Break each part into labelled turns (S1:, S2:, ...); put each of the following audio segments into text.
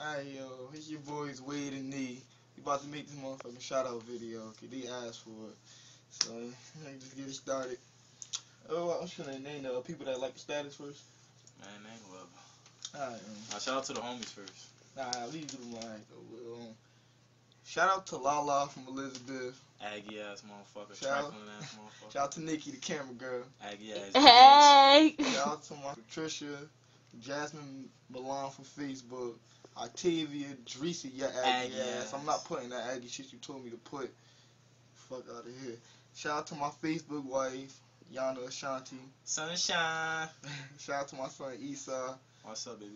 S1: Alright, yo, it's your boys Wade and Nee. We about to make this motherfucking shout-out video, okay? They asked for it. So, let me just get it started. Oh, I'm just gonna name the people that like the status first.
S2: Man, name whoever.
S1: Alright,
S2: Now, shout out to the homies first.
S1: Nah, leave them like, shout out to Lala from Elizabeth.
S2: Aggie ass motherfucker.
S1: Shout
S2: Trifling ass motherfucker.
S1: Shout out to Nikki, the camera girl.
S2: Aggie ass
S3: Hey!
S1: Shout out to my Patricia, Jasmine Milan from Facebook. Octavia, Dreesy, your Aggie ass. I'm not putting that Aggie shit you told me to put. Fuck out of here. Shout out to my Facebook wife, Yana Ashanti.
S2: Sunshine.
S1: Shout out to my son Issa.
S2: What's up, baby?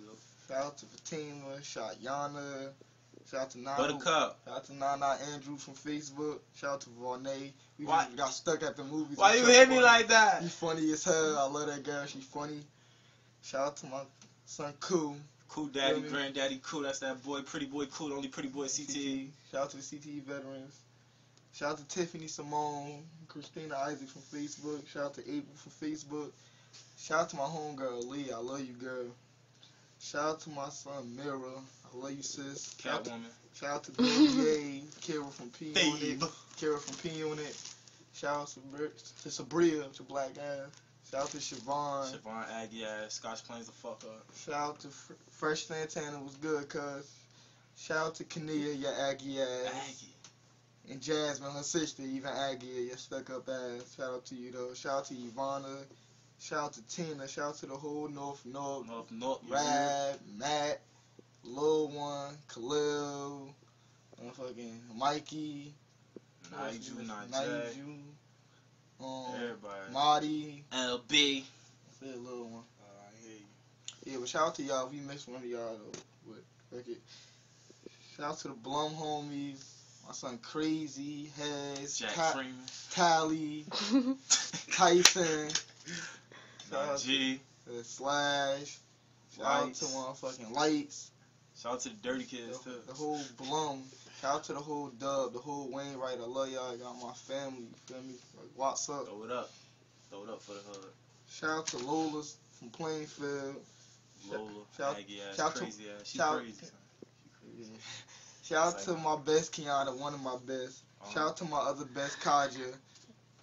S1: Shout out to Fatima. Shout out Yana. Shout out to Nana.
S2: Buttercup.
S1: Shout out to Nana Andrew from Facebook. Shout out to Varney. We just got stuck at the movies.
S2: Why you hit me like that?
S1: You funny as hell. I love that girl. She funny. Shout out to my son Cool.
S2: Cool daddy, granddaddy Cool. That's that boy, pretty boy Cool. The only pretty boy CTE.
S1: Shout out to the CTE veterans. Shout out to Tiffany Simone, Christina Isaac from Facebook. Shout out to April from Facebook. Shout out to my homegirl Lee. I love you, girl. Shout out to my son Mira. I love you, sis.
S2: Catwoman.
S1: Shout out to BBA, Kara from P Unit. Kara from P Unit. Shout out to Sabria, to Black Ass. Shout out to Siobhan.
S2: Siobhan Aggie ass. Scotch Plains the fuck up.
S1: Shout out to Fresh Santana, was good, cuz. Shout out to Kania, your Aggie ass.
S2: Aggie.
S1: And Jasmine, her sister, even Aggie, your stuck up ass. Shout out to you, though. Shout out to Ivana. Shout out to Tina. Shout out to the whole North. Rab, Matt, Lil One, Khalil, fucking Mikey,
S2: Nigel, everybody.
S1: Marty,
S2: LB.
S1: That's it, Lil One.
S2: I hear you.
S1: Yeah, but shout out to y'all. If we missed one of y'all, though. But, fuck it. Shout out to the Blum homies. My son Crazy, Hez,
S2: Jack Freeman,
S1: Tally, Tyson,
S2: shout out
S1: to Slash, shout out to motherfucking Lights.
S2: Shout out to the Dirty Kids, too.
S1: The whole Blum. Shout out to the whole Dub, the whole Wainwright. I love y'all. I got my family, you feel me? Like, what's up?
S2: Throw it up. Throw it up for the hood.
S1: Shout out to Lola from Plainfield.
S2: Lola, Aggie ass, crazy ass. She crazy.
S1: Shout out to my best Kiana, one of my best. Shout out to my other best Kaja.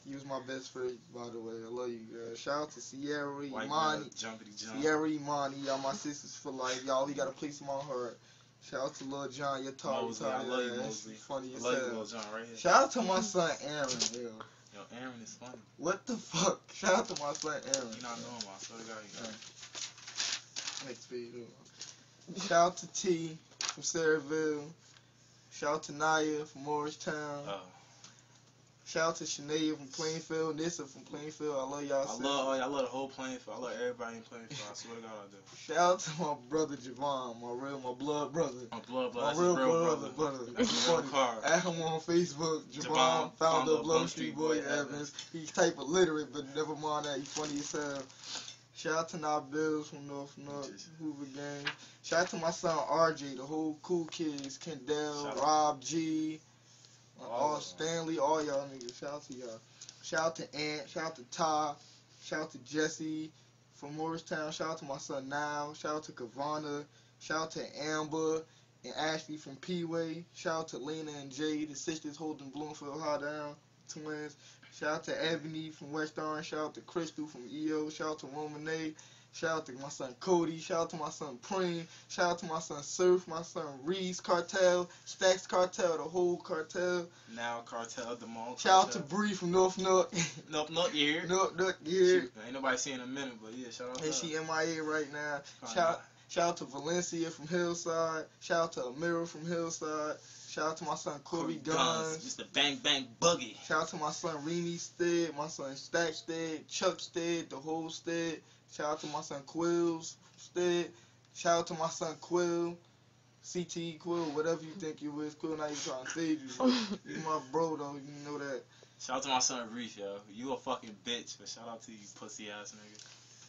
S1: He was my best friend, by the way. I love you, girl. Shout out to Sierra, Imani. Sierra, Imani. Y'all my sisters for life. Y'all, we got a place in my heart. Shout out to Lil John, your talk.
S2: I love you, Mosley.
S1: Funny as
S2: hell. I love you,
S1: hell.
S2: Lil John, right here.
S1: Shout out to my son Aaron, yo.
S2: Yo, Aaron is funny.
S1: What the fuck? Shout out to my son Aaron.
S2: You not know him, I swear to God, you know.
S1: Next video. Shout out to T from Saraville. Shout out to Naya from Morristown. Shout out to Shania from Plainfield, Nissa from Plainfield. I love y'all.
S2: I love the whole Plainfield. I love everybody in Plainfield. I swear to God, I do.
S1: Shout out to my brother Javon, my blood brother.
S2: My blood,
S1: my real brother.
S2: That's funny.
S1: Add him on Facebook. Javon, founder of Blow Street Boy Evans. He's type illiterate, but never mind that. He's funny as hell. Shout out to Nabills from North Hoover Gang. Shout out to my son RJ, the whole cool kids, Kendall, Rob G, all Stanley, all y'all niggas. Shout out to y'all. Shout out to Ant. Shout out to Ty. Shout out to Jesse from Morristown. Shout out to my son Now. Shout out to Kavana. Shout out to Amber and Ashley from P-Way. Shout out to Lena and Jay, the sisters holding Bloomfield High Down, twins. Shout out to Ebony from West Orange. Shout out to Crystal from EO. Shout out to Romanay. Shout out to my son Cody. Shout out to my son Preem. Shout out to my son Surf. My son Reese Cartel. Staccz Cartel. The whole cartel.
S2: Now Cartel, the Mall.
S1: Shout out to Bree from North Nook.
S2: Nope, you here.
S1: Nope, you here.
S2: Ain't nobody seen in a minute, but yeah, shout out to her.
S1: And she MIA right now. Shout out to Valencia from Hillside. Shout out to Amira from Hillside. Shout out to my son Corey Guns.
S2: Mr. Bang Bang Buggy.
S1: Shout out to my son Remy Stead, my son Staccz Stead, Chuck Stead, the whole Stead. Shout out to my son Quills Stead. Shout out to my son Quill, CT Quill, whatever you think you is. Quill, now you trying to save you. You my bro though, you know that.
S2: Shout out to my son Reef, yo. You a fucking bitch, but shout out to you pussy ass nigga.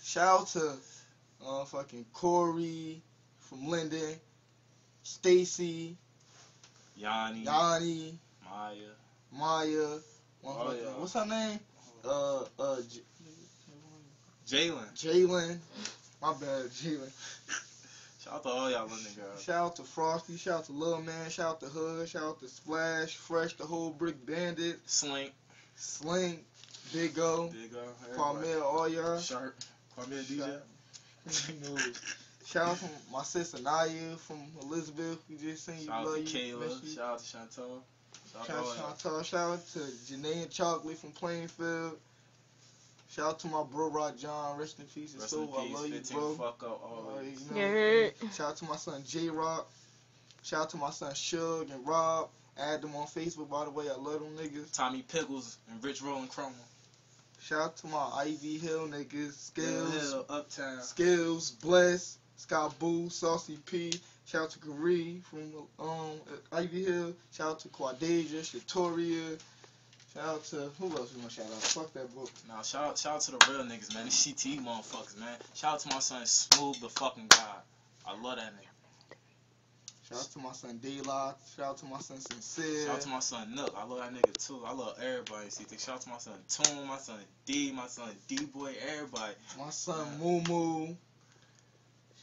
S1: Shout out to fucking Corey from Linden, Stacy.
S2: Yanni,
S1: Maya, what's her name?
S2: Jalen.
S1: Jalen. My bad, Jalen.
S2: Shout out to all y'all London girls.
S1: Shout out to Frosty. Shout out to Lil Man. Shout out to Hood. Shout out to Splash, Fresh, the whole Brick Bandit,
S2: Slink,
S1: Big O, Carmel, all y'all.
S2: Sharp, Carmel DJ.
S1: Shout out to my sister Naya from Elizabeth. We just seen you.
S2: Shout out
S1: Love
S2: to
S1: you.
S2: Kayla. Shout out to Chantal.
S1: Shout out to Janae and Chocolate from Plainfield. Shout out to my bro Rajohn. Rest in peace. I love you, bro.
S2: Fuck up always.
S1: Shout out to my son J-Rock. Shout out to my son Shug and Rob. Add them on Facebook, by the way. I love them niggas.
S2: Tommy Pickles and Rich Rollin' Chroma.
S1: Shout out to my Ivy Hill niggas. Skills.
S2: Hill, Uptown.
S1: Skills. Bless. Scott Boo. Saucy P. Shout out to Gary from Ivy Hill. Shout out to Quadeja. Shatoria. Shout out to, who else we want to shout out? Fuck that book.
S2: Nah, shout out to the real niggas, man. These CTE motherfuckers, man. Shout out to my son Smooth the fucking God. I love that nigga.
S1: Shout out to my son D-Lock. Shout out to my son Sincere.
S2: Shout out to my son Nook. I love that nigga too. I love everybody in CTE. Shout out to my son Toon, my son D, my son D-Boy, everybody.
S1: My son Moo Moo.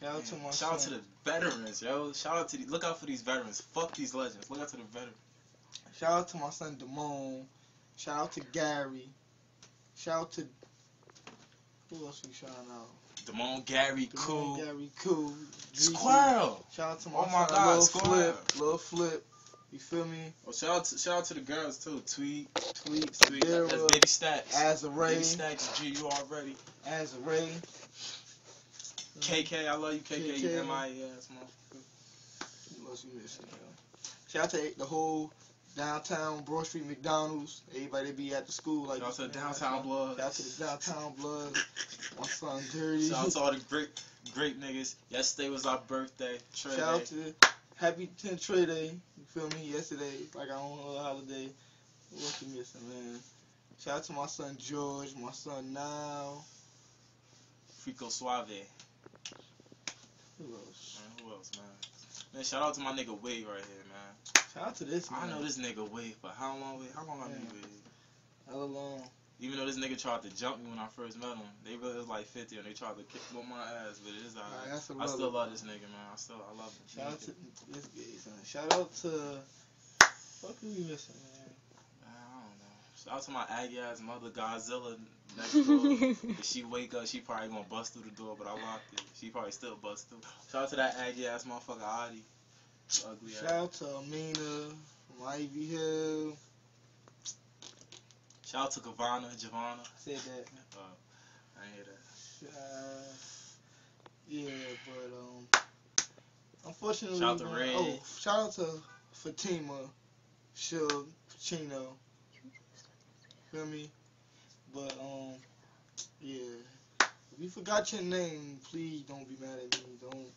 S1: Shout out to my son.
S2: Shout out to the veterans, yo. Shout out to look out for these veterans. Fuck these legends. Look out to the veterans.
S1: Shout out to my son Damone. Shout out to Gary. Shout out to, who else we shouting out?
S2: Damone, Gary, Cool.
S1: Gary, Cool.
S2: Squirrel.
S1: Shout out to my son, Lil Flip. You feel me?
S2: Oh, shout out to the girls too. Tweet. That's Baby Staccz.
S1: Azarae.
S2: Baby Staccz, G, you already.
S1: Azarae.
S2: KK, I love you, KK. You MIA ass motherfucker.
S1: Who else we missing, yo? Shout out to the whole downtown Broad Street McDonald's. Everybody be at the school like.
S2: Shout out to the downtown blood.
S1: Shout out to the downtown blood. My son Dirty.
S2: Shout out to all the great niggas. Yesterday was our birthday.
S1: Shout out to Happy 10th Trey Day. You feel me? Yesterday, like I don't know a holiday. What you missing, man? Shout out to my son George. My son Now.
S2: Frico Suave.
S1: Who else?
S2: Man, who else, man? Man, shout out to my nigga Wade right here, man.
S1: Shout out to this man.
S2: I know this nigga Wade, but how long I knew Wade?
S1: Hella long.
S2: Even though this nigga tried to jump me when I first met him, they really was like 50 and they tried to kick my ass, but it is alright. I still love this nigga, man. I love him.
S1: Shout out to this guy, son. Shout out to, what are we missing, man?
S2: I don't know. Shout out to my Aggie ass mother, Godzilla, next door. If she wake up, she probably gonna bust through the door, but I locked it. She probably still bust through. Shout out to that Aggie ass motherfucker, Adi. Ugly ass.
S1: Shout out to Amina from Ivy Hill.
S2: Shout out to Giovanna.
S1: Said that.
S2: I ain't hear that.
S1: Yeah, but unfortunately,
S2: shout out to Red.
S1: Oh, shout out to Fatima, Shug, Chino. Feel me? But yeah. If you forgot your name, please don't be mad at me. Don't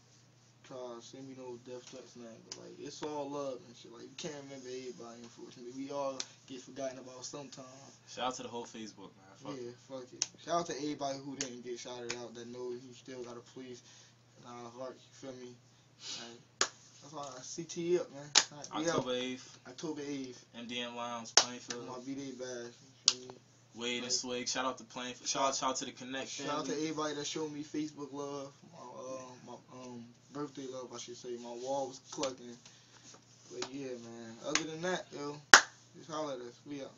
S1: try to send me no death threats, man. But like, it's all love and shit. Like, you can't remember everybody, unfortunately. We all get forgotten about sometimes.
S2: Shout out to the whole Facebook, man.
S1: Fuck it. Shout out to everybody who didn't get shouted out that know he still got a police in our heart. You feel me? Like, that's all I CT up, man. Right, October 8th.
S2: MDM Lounge, Plainfield.
S1: My B-Day badge. You feel me?
S2: Wade and Swig. Shout out to Plainfield. Shout out to the Connect family.
S1: Shout out to everybody that showed me Facebook love. My birthday love, I should say. My wall was clucking. But yeah, man. Other than that, yo, just holler at us. We out.